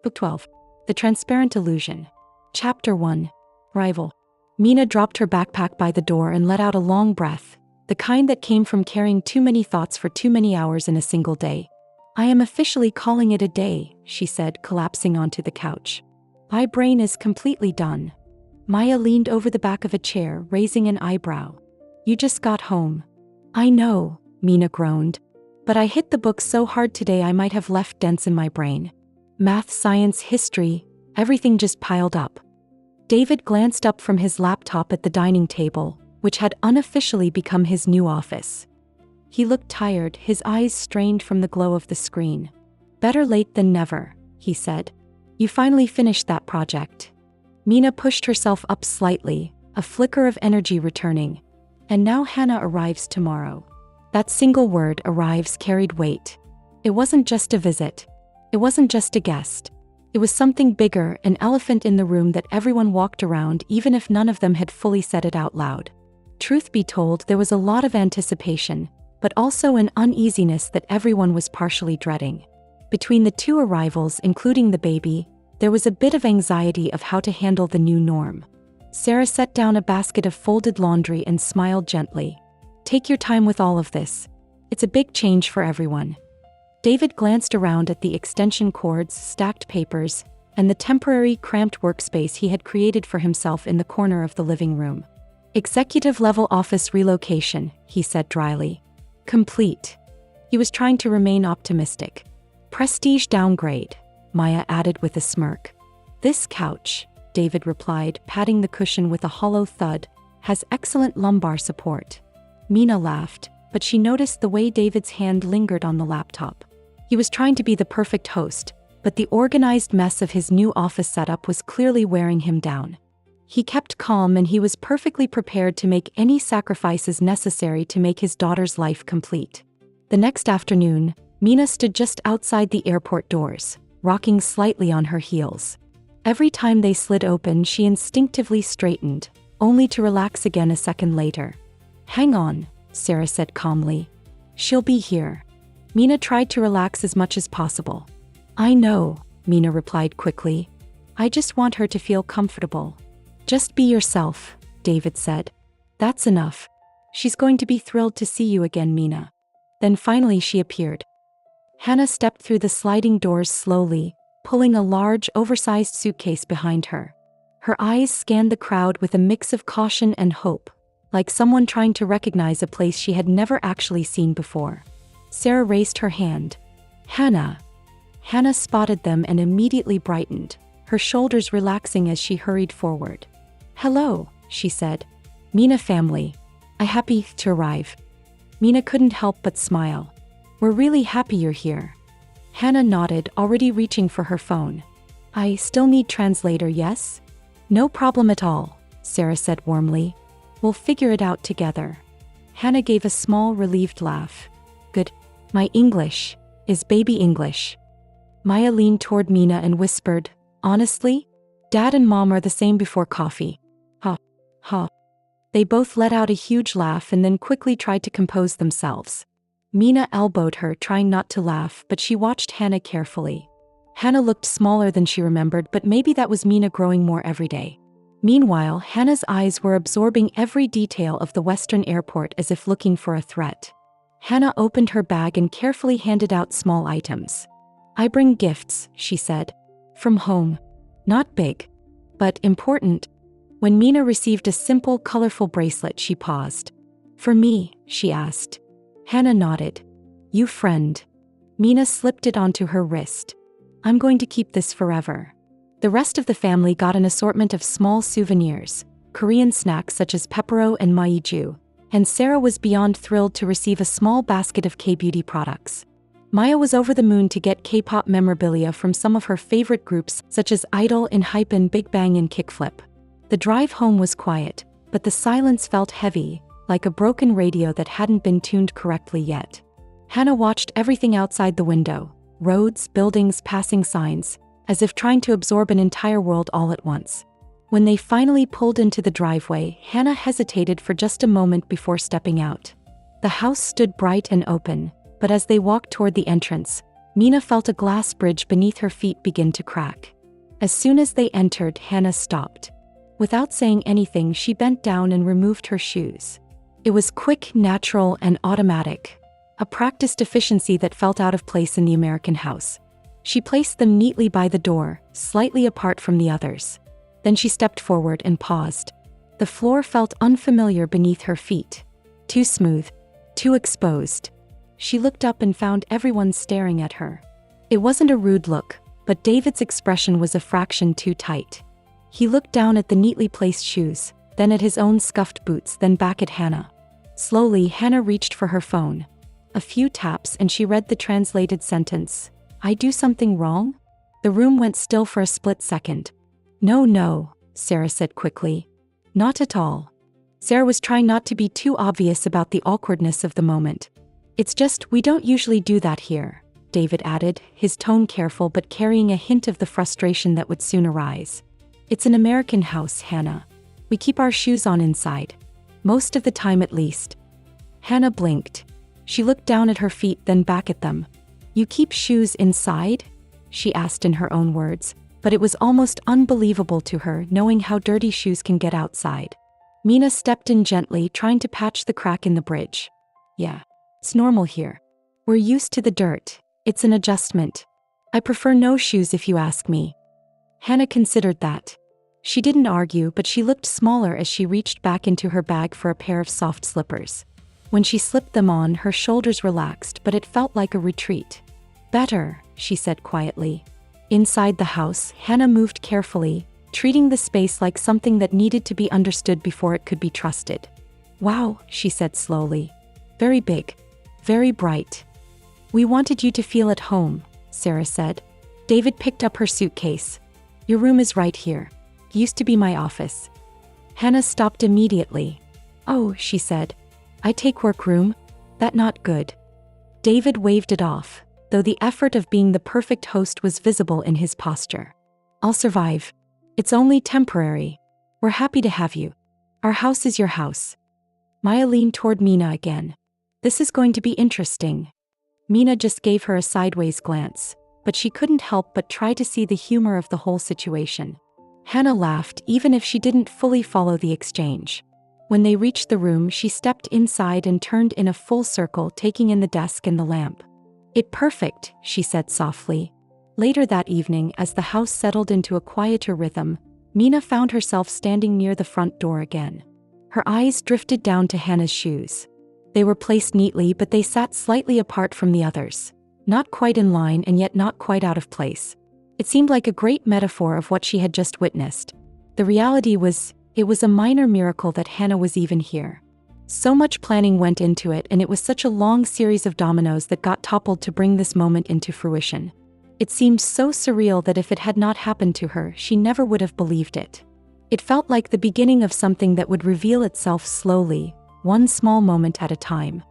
Book 12. The Transparent Illusion. Chapter 1. Rival. Mina dropped her backpack by the door and let out a long breath, the kind that came from carrying too many thoughts for too many hours in a single day. I am officially calling it a day, she said, collapsing onto the couch. My brain is completely done. Maya leaned over the back of a chair, raising an eyebrow. You just got home. I know, Mina groaned. But I hit the book so hard today I might have left dents in my brain. Math, science, history, everything just piled up. David glanced up from his laptop at the dining table, which had unofficially become his new office. He looked tired, his eyes strained from the glow of the screen. Better late than never, he said. You finally finished that project. Mina pushed herself up slightly, a flicker of energy returning. And now Hanna arrives tomorrow. That single word, arrives, carried weight. It wasn't just a visit. It wasn't just a guest. It was something bigger, an elephant in the room that everyone walked around even if none of them had fully said it out loud. Truth be told, there was a lot of anticipation, but also an uneasiness that everyone was partially dreading. Between the two arrivals, including the baby, there was a bit of anxiety of how to handle the new norm. Sarah set down a basket of folded laundry and smiled gently. Take your time with all of this. It's a big change for everyone. David glanced around at the extension cords, stacked papers, and the temporary cramped workspace he had created for himself in the corner of the living room. Executive-level office relocation, he said dryly. Complete. He was trying to remain optimistic. Prestige downgrade, Maya added with a smirk. This couch, David replied, patting the cushion with a hollow thud, has excellent lumbar support. Mina laughed, but she noticed the way David's hand lingered on the laptop. He was trying to be the perfect host, but the organized mess of his new office setup was clearly wearing him down. He kept calm and he was perfectly prepared to make any sacrifices necessary to make his daughter's life complete. The next afternoon, Mina stood just outside the airport doors, rocking slightly on her heels. Every time they slid open, she instinctively straightened, only to relax again a second later. Hang on, Sarah said calmly. She'll be here. Mina tried to relax as much as possible. I know, Mina replied quickly. I just want her to feel comfortable. Just be yourself, David said. That's enough. She's going to be thrilled to see you again, Mina. Then finally she appeared. Hanna stepped through the sliding doors slowly, pulling a large, oversized suitcase behind her. Her eyes scanned the crowd with a mix of caution and hope, like someone trying to recognize a place she had never actually seen before. Sarah raised her hand. Hanna. Hanna spotted them and immediately brightened, her shoulders relaxing as she hurried forward. Hello, she said. Mina family. I'm happy to arrive. Mina couldn't help but smile. We're really happy you're here. Hanna nodded, already reaching for her phone. I still need translator, yes? No problem at all, Sarah said warmly. We'll figure it out together. Hanna gave a small, relieved laugh. Good. My English is baby English. Maya leaned toward Mina and whispered, honestly, Dad and Mom are the same before coffee. Ha, ha. They both let out a huge laugh and then quickly tried to compose themselves. Mina elbowed her, trying not to laugh, but she watched Hanna carefully. Hanna looked smaller than she remembered, but maybe that was Mina growing more every day. Meanwhile, Hanna's eyes were absorbing every detail of the Western airport as if looking for a threat. Hanna opened her bag and carefully handed out small items. I bring gifts, she said. From home. Not big, but important. When Mina received a simple, colorful bracelet, she paused. For me, she asked. Hanna nodded. You friend. Mina slipped it onto her wrist. I'm going to keep this forever. The rest of the family got an assortment of small souvenirs, Korean snacks such as pepero and maiju, and Sarah was beyond thrilled to receive a small basket of K-beauty products. Maya was over the moon to get K-pop memorabilia from some of her favorite groups such as Idol, ENHYPEN, Big Bang and Kickflip. The drive home was quiet, but the silence felt heavy, like a broken radio that hadn't been tuned correctly yet. Hanna watched everything outside the window, roads, buildings, passing signs, as if trying to absorb an entire world all at once. When they finally pulled into the driveway, Hanna hesitated for just a moment before stepping out. The house stood bright and open, but as they walked toward the entrance, Mina felt a glass bridge beneath her feet begin to crack. As soon as they entered, Hanna stopped. Without saying anything, she bent down and removed her shoes. It was quick, natural, and automatic. A practiced efficiency that felt out of place in the American house. She placed them neatly by the door, slightly apart from the others. Then she stepped forward and paused. The floor felt unfamiliar beneath her feet. Too smooth. Too exposed. She looked up and found everyone staring at her. It wasn't a rude look, but David's expression was a fraction too tight. He looked down at the neatly placed shoes, then at his own scuffed boots, then back at Hanna. Slowly, Hanna reached for her phone. A few taps and she read the translated sentence. "I do something wrong?" The room went still for a split second. No, Sarah said quickly. Not at all. Sarah was trying not to be too obvious about the awkwardness of the moment. It's just, we don't usually do that here, David added, his tone careful but carrying a hint of the frustration that would soon arise. It's an American house, Hanna. We keep our shoes on inside. Most of the time at least. Hanna blinked. She looked down at her feet, then back at them. You keep shoes inside? She asked in her own words, but it was almost unbelievable to her knowing how dirty shoes can get outside. Mina stepped in gently, trying to patch the crack in the bridge. Yeah, it's normal here. We're used to the dirt. It's an adjustment. I prefer no shoes if you ask me. Hanna considered that. She didn't argue, but she looked smaller as she reached back into her bag for a pair of soft slippers. When she slipped them on, her shoulders relaxed, but it felt like a retreat. Better, she said quietly. Inside the house, Hanna moved carefully, treating the space like something that needed to be understood before it could be trusted. Wow, she said slowly. Very big. Very bright. We wanted you to feel at home, Sarah said. David picked up her suitcase. Your room is right here. Used to be my office. Hanna stopped immediately. Oh, she said. I take workroom? That not good. David waved it off, though the effort of being the perfect host was visible in his posture. I'll survive. It's only temporary. We're happy to have you. Our house is your house. Maya leaned toward Mina again. This is going to be interesting. Mina just gave her a sideways glance, but she couldn't help but try to see the humor of the whole situation. Hanna laughed even if she didn't fully follow the exchange. When they reached the room, she stepped inside and turned in a full circle, taking in the desk and the lamp. It perfect, she said softly. Later that evening, as the house settled into a quieter rhythm, Mina found herself standing near the front door again. Her eyes drifted down to Hanna's shoes. They were placed neatly, but they sat slightly apart from the others. Not quite in line and yet not quite out of place. It seemed like a great metaphor of what she had just witnessed. The reality was, it was a minor miracle that Hanna was even here. So much planning went into it, and it was such a long series of dominoes that got toppled to bring this moment into fruition. It seemed so surreal that if it had not happened to her, she never would have believed it. It felt like the beginning of something that would reveal itself slowly, one small moment at a time.